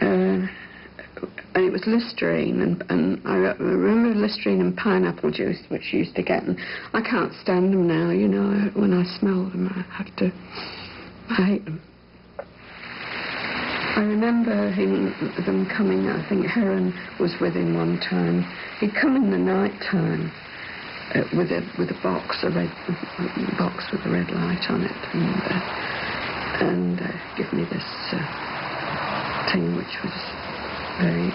and it was Listerine, and I remember Listerine and pineapple juice, which you used to get, and I can't stand them now, you know. When I smell them, I hate them. I remember them coming, I think Heron was with him one time. He'd come in the night time with a box, a red box with a red light on it, and give me this thing, which was very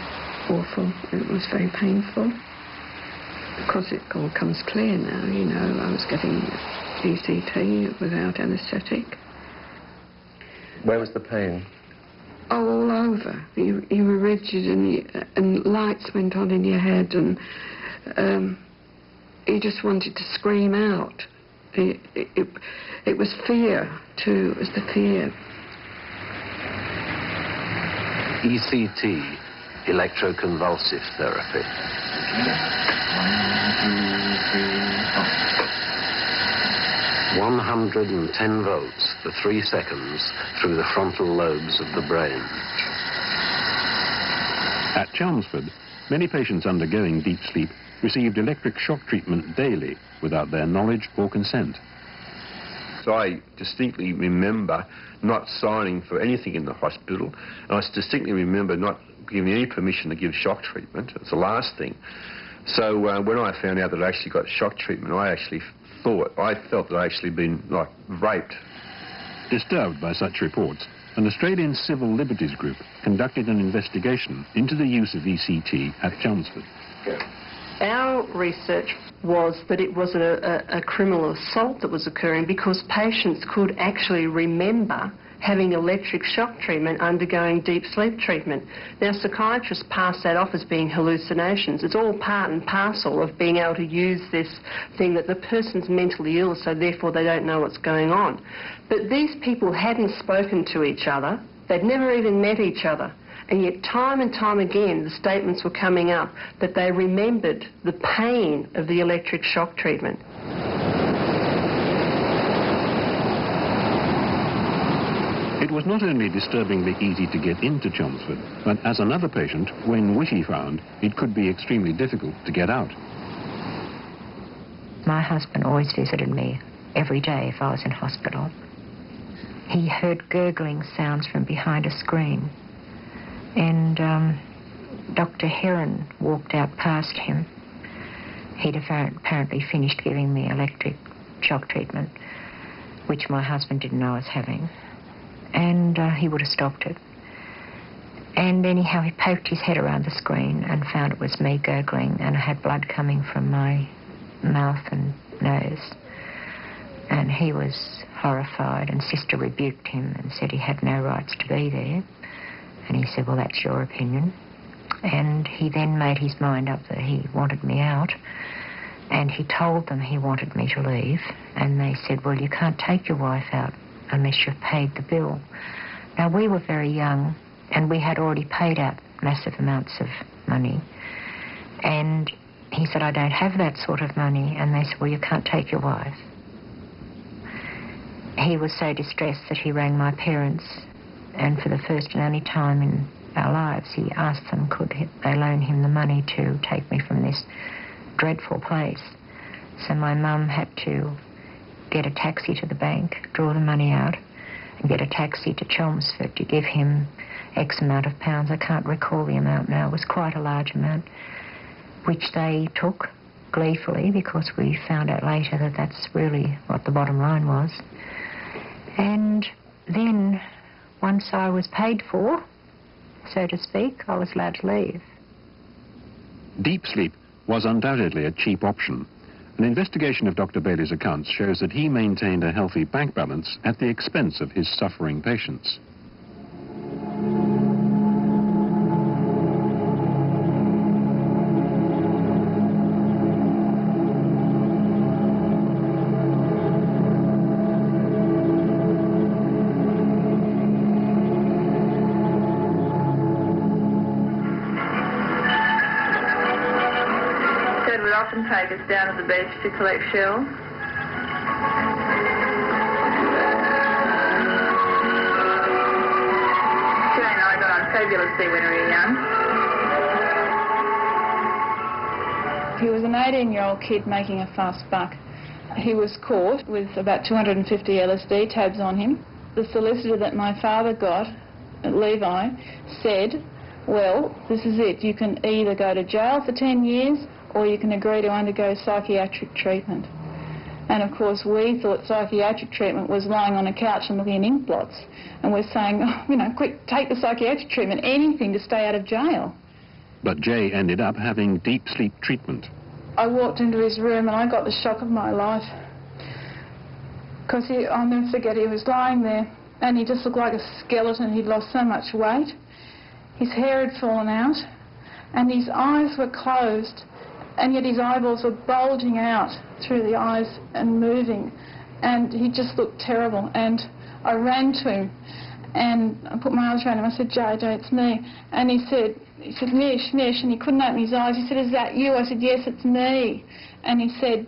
awful. It was very painful. Of course, it all comes clear now, you know. I was getting ECT without anaesthetic. Where was the pain? All over. You were rigid, and lights went on in your head, and you just wanted to scream out. It was fear, too. It was the fear. ECT, electroconvulsive therapy. 110 volts for 3 seconds through the frontal lobes of the brain. At Chelmsford, many patients undergoing deep sleep received electric shock treatment daily without their knowledge or consent. So I distinctly remember not signing for anything in the hospital, and I distinctly remember not giving any permission to give shock treatment. It's the last thing. So when I found out that I actually got shock treatment, I felt that I'd actually been, like, raped. Disturbed by such reports, an Australian civil liberties group conducted an investigation into the use of ECT at Chelmsford. Our research was that it was a criminal assault that was occurring because patients could actually remember having electric shock treatment, undergoing deep sleep treatment. Now, psychiatrists pass that off as being hallucinations. It's all part and parcel of being able to use this thing that the person's mentally ill, so therefore they don't know what's going on. But these people hadn't spoken to each other. They'd never even met each other. And yet time and time again the statements were coming up that they remembered the pain of the electric shock treatment. It was not only disturbingly easy to get into Chelmsford, but as another patient, Wayne Wishy, found, it could be extremely difficult to get out. My husband always visited me every day if I was in hospital. He heard gurgling sounds from behind a screen, and Dr. Heron walked out past him. He'd apparently finished giving me electric shock treatment, which my husband didn't know I was having, and he would have stopped it. And anyhow, he poked his head around the screen and found it was me gurgling, and I had blood coming from my mouth and nose. And he was horrified, and Sister rebuked him and said he had no rights to be there. And he said, well, that's your opinion. And he then made his mind up that he wanted me out, and he told them he wanted me to leave, and they said, well, you can't take your wife out unless you've paid the bill. Now, we were very young, and we had already paid out massive amounts of money. And he said, I don't have that sort of money. And they said, well, you can't take your wife. He was so distressed that he rang my parents, and for the first and only time in our lives, he asked them could they loan him the money to take me from this dreadful place. So my mum had to get a taxi to the bank, draw the money out, and get a taxi to Chelmsford to give him X amount of pounds. I can't recall the amount now. It was quite a large amount, which they took gleefully, because we found out later that that's really what the bottom line was. And then, once I was paid for, so to speak, I was allowed to leave. Deep sleep was undoubtedly a cheap option. An investigation of Dr. Bailey's accounts shows that he maintained a healthy bank balance at the expense of his suffering patients. Take us down to the beach to collect shells. Jane and I got on fabulously when we were young. He was an 18-year-old kid making a fast buck. He was caught with about 250 LSD tabs on him. The solicitor that my father got, Levi, said, well, this is it. You can either go to jail for 10 years or you can agree to undergo psychiatric treatment. And of course we thought psychiatric treatment was lying on a couch and looking at ink blots. And we're saying, oh, you know, quick, take the psychiatric treatment, anything to stay out of jail. But Jay ended up having deep sleep treatment. I walked into his room and I got the shock of my life. Because I'll never forget, he was lying there and he just looked like a skeleton. He'd lost so much weight. His hair had fallen out and his eyes were closed, and yet his eyeballs were bulging out through the eyes and moving, and he just looked terrible. And I ran to him and I put my arms around him. I said, Jay, it's me. And he said, Mish, Mish, and he couldn't open his eyes. He said, is that you? I said, yes, it's me. And he said,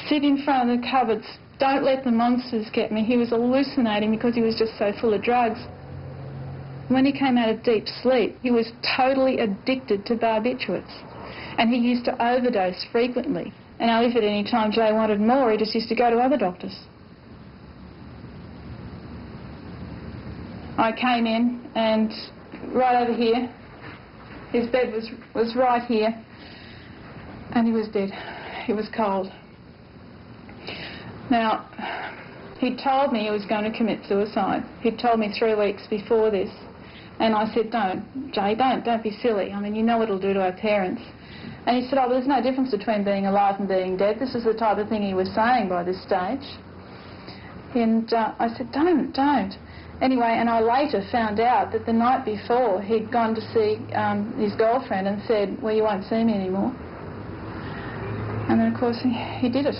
sit in front of the cupboards. Don't let the monsters get me. He was hallucinating because he was just so full of drugs. When he came out of deep sleep, he was totally addicted to barbiturates. And he used to overdose frequently. And if at any time Jay wanted more, he just used to go to other doctors. I came in and right over here, his bed was right here, and he was dead. He was cold. Now, he told me he was going to commit suicide. He'd told me 3 weeks before this. And I said, don't, Jay, don't be silly. I mean, you know what it'll do to our parents. And he said, oh, there's no difference between being alive and being dead. This is the type of thing he was saying by this stage. And I said, don't. Anyway, and I later found out that the night before he'd gone to see his girlfriend and said, well, you won't see me anymore. And then, of course, he did it.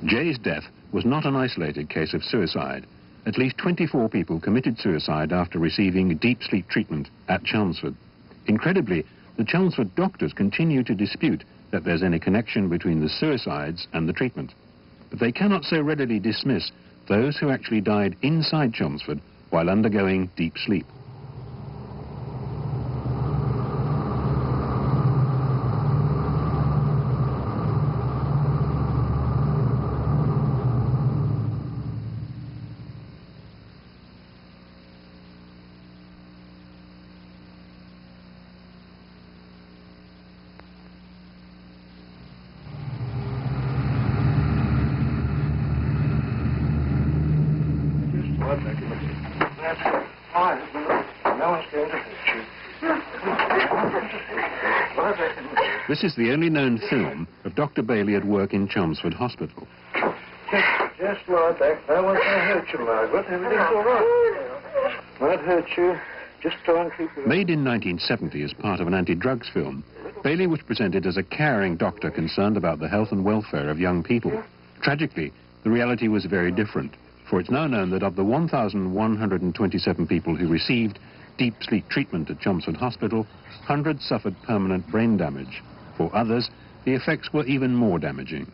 Jay's death was not an isolated case of suicide. At least 24 people committed suicide after receiving deep sleep treatment at Chelmsford. Incredibly, the Chelmsford doctors continue to dispute that there's any connection between the suicides and the treatment. But they cannot so readily dismiss those who actually died inside Chelmsford while undergoing deep sleep. This is the only known film of Dr. Bailey at work in Chelmsford Hospital. Just lie back. No one's going to hurt you, Margaret. Everything's all right. Won't hurt you. Just try and keep it. Made in 1970 as part of an anti-drugs film, Bailey was presented as a caring doctor concerned about the health and welfare of young people. Tragically, the reality was very different, for it's now known that of the 1,127 people who received deep sleep treatment at Chelmsford Hospital, hundreds suffered permanent brain damage. For others, the effects were even more damaging.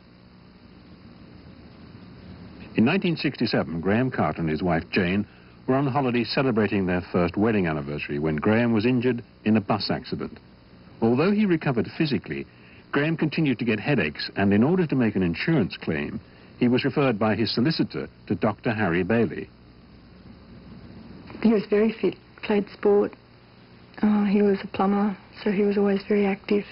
In 1967, Graham Carter and his wife Jane were on holiday celebrating their first wedding anniversary when Graham was injured in a bus accident. Although he recovered physically, Graham continued to get headaches, and in order to make an insurance claim, he was referred by his solicitor to Dr. Harry Bailey. He was very fit, played sport. He was a plumber, so he was always very active.